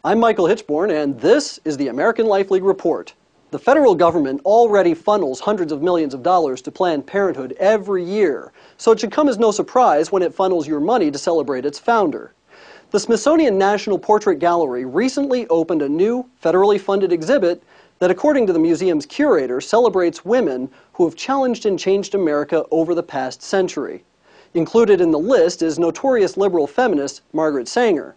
I'm Michael Hitchborn, and this is the American Life League Report. The federal government already funnels hundreds of millions of dollars to Planned Parenthood every year, so it should come as no surprise when it funnels your money to celebrate its founder. The Smithsonian National Portrait Gallery recently opened a new, federally funded exhibit that, according to the museum's curator, celebrates women who have challenged and changed America over the past century. Included in the list is notorious liberal feminist Margaret Sanger.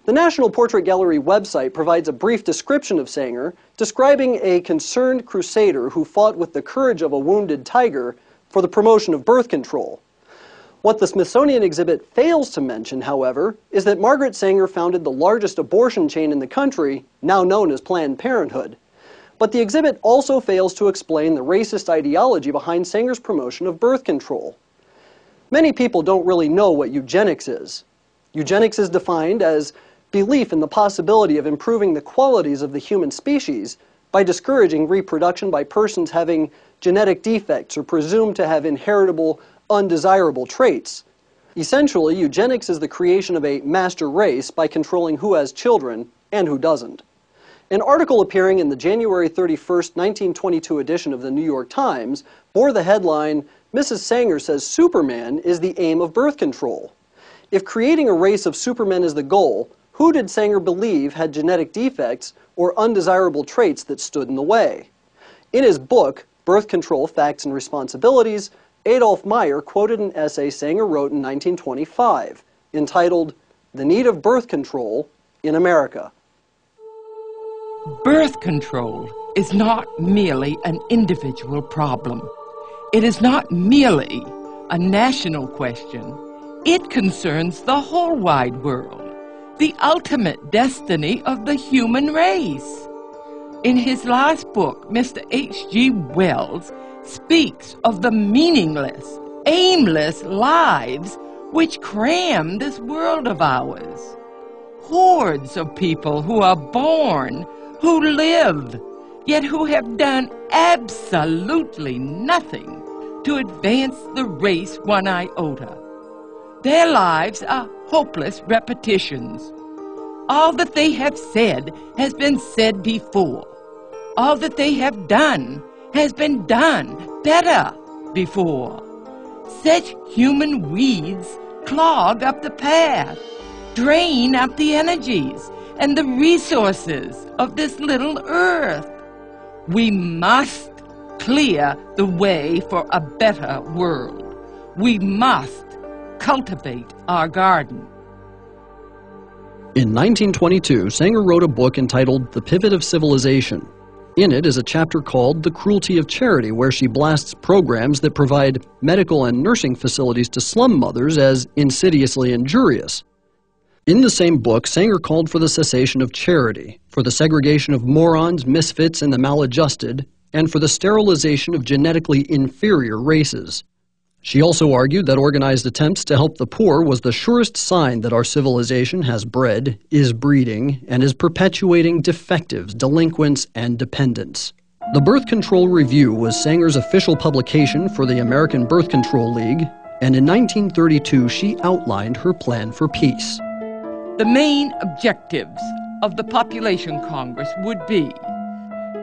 The National Portrait Gallery website provides a brief description of Sanger, describing a concerned crusader who fought with the courage of a wounded tiger for the promotion of birth control. What the Smithsonian exhibit fails to mention, however, is that Margaret Sanger founded the largest abortion chain in the country, now known as Planned Parenthood. But the exhibit also fails to explain the racist ideology behind Sanger's promotion of birth control. Many people don't really know what eugenics is. Eugenics is defined as belief in the possibility of improving the qualities of the human species by discouraging reproduction by persons having genetic defects or presumed to have inheritable, undesirable traits. Essentially, eugenics is the creation of a master race by controlling who has children and who doesn't. An article appearing in the January 31st, 1922 edition of the New York Times bore the headline, "Mrs. Sanger says Superman is the aim of birth control." If creating a race of supermen is the goal, who did Sanger believe had genetic defects or undesirable traits that stood in the way? In his book, Birth Control, Facts and Responsibilities, Adolf Meyer quoted an essay Sanger wrote in 1925, entitled, "The Need of Birth Control in America." Birth control is not merely an individual problem. It is not merely a national question. It concerns the whole wide world, the ultimate destiny of the human race. In his last book, Mr. H.G. Wells speaks of the meaningless, aimless lives which cram this world of ours. Hordes of people who are born, who live, yet who have done absolutely nothing to advance the race one iota. Their lives are hopeless repetitions. All that they have said has been said before. All that they have done has been done better before. Such human weeds clog up the path, drain up the energies and the resources of this little earth. We must clear the way for a better world. We must cultivate our garden. In 1922, Sanger wrote a book entitled The Pivot of Civilization. In it is a chapter called The Cruelty of Charity, where she blasts programs that provide medical and nursing facilities to slum mothers as insidiously injurious. In the same book, Sanger called for the cessation of charity, for the segregation of morons, misfits, and the maladjusted, and for the sterilization of genetically inferior races. She also argued that organized attempts to help the poor was the surest sign that our civilization has bred, is breeding, and is perpetuating defectives, delinquents, and dependents. The Birth Control Review was Sanger's official publication for the American Birth Control League, and in 1932 she outlined her plan for peace. The main objectives of the Population Congress would be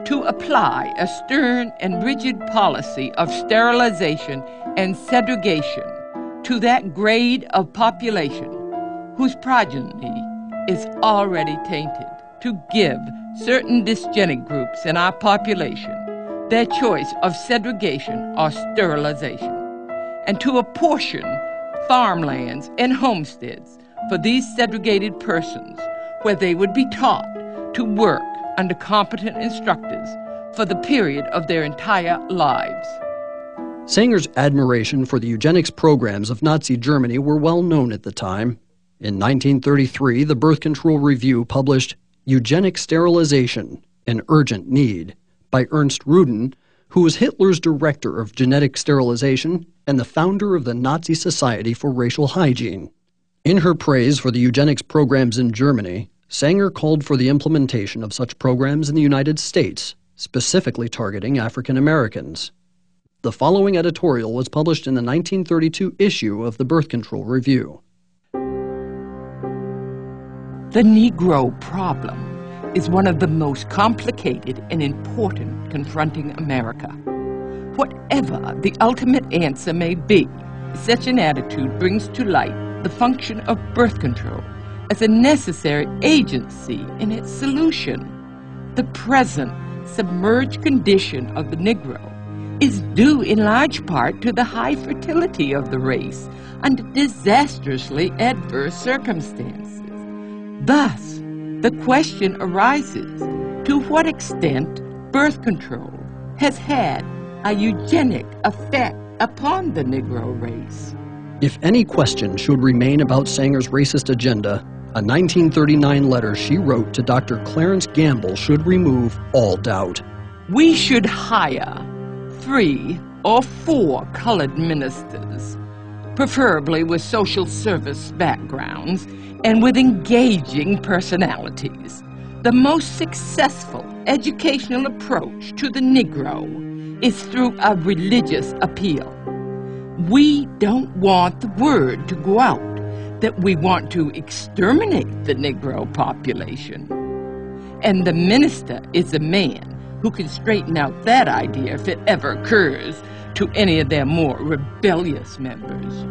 to apply a stern and rigid policy of sterilization and segregation to that grade of population whose progeny is already tainted, to give certain dysgenic groups in our population their choice of segregation or sterilization, and to apportion farmlands and homesteads for these segregated persons where they would be taught to work under competent instructors for the period of their entire lives. Sanger's admiration for the eugenics programs of Nazi Germany were well known at the time. In 1933, the Birth Control Review published Eugenic Sterilization, an Urgent Need, by Ernst Rudin, who was Hitler's director of genetic sterilization and the founder of the Nazi Society for Racial Hygiene. In her praise for the eugenics programs in Germany, Sanger called for the implementation of such programs in the United States, specifically targeting African Americans. The following editorial was published in the 1932 issue of the Birth Control Review. The Negro problem is one of the most complicated and important confronting America. Whatever the ultimate answer may be, such an attitude brings to light the function of birth control as a necessary agency in its solution. The present submerged condition of the Negro is due in large part to the high fertility of the race under disastrously adverse circumstances. Thus, the question arises, to what extent birth control has had a eugenic effect upon the Negro race? If any question should remain about Sanger's racist agenda, a 1939 letter she wrote to Dr. Clarence Gamble should remove all doubt. We should hire 3 or 4 colored ministers, preferably with social service backgrounds and with engaging personalities. The most successful educational approach to the Negro is through a religious appeal. We don't want the word to go out that we want to exterminate the Negro population. And the minister is a man who can straighten out that idea if it ever occurs to any of their more rebellious members.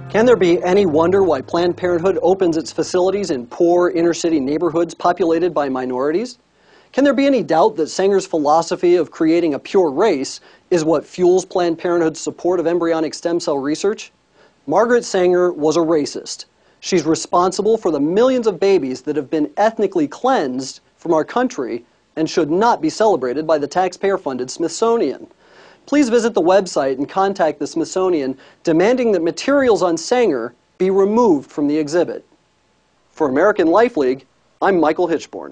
Can there be any wonder why Planned Parenthood opens its facilities in poor inner-city neighborhoods populated by minorities? Can there be any doubt that Sanger's philosophy of creating a pure race is what fuels Planned Parenthood's support of embryonic stem cell research? Margaret Sanger was a racist. She's responsible for the millions of babies that have been ethnically cleansed from our country and should not be celebrated by the taxpayer-funded Smithsonian. Please visit the website and contact the Smithsonian demanding that materials on Sanger be removed from the exhibit. For American Life League, I'm Michael Hitchborn.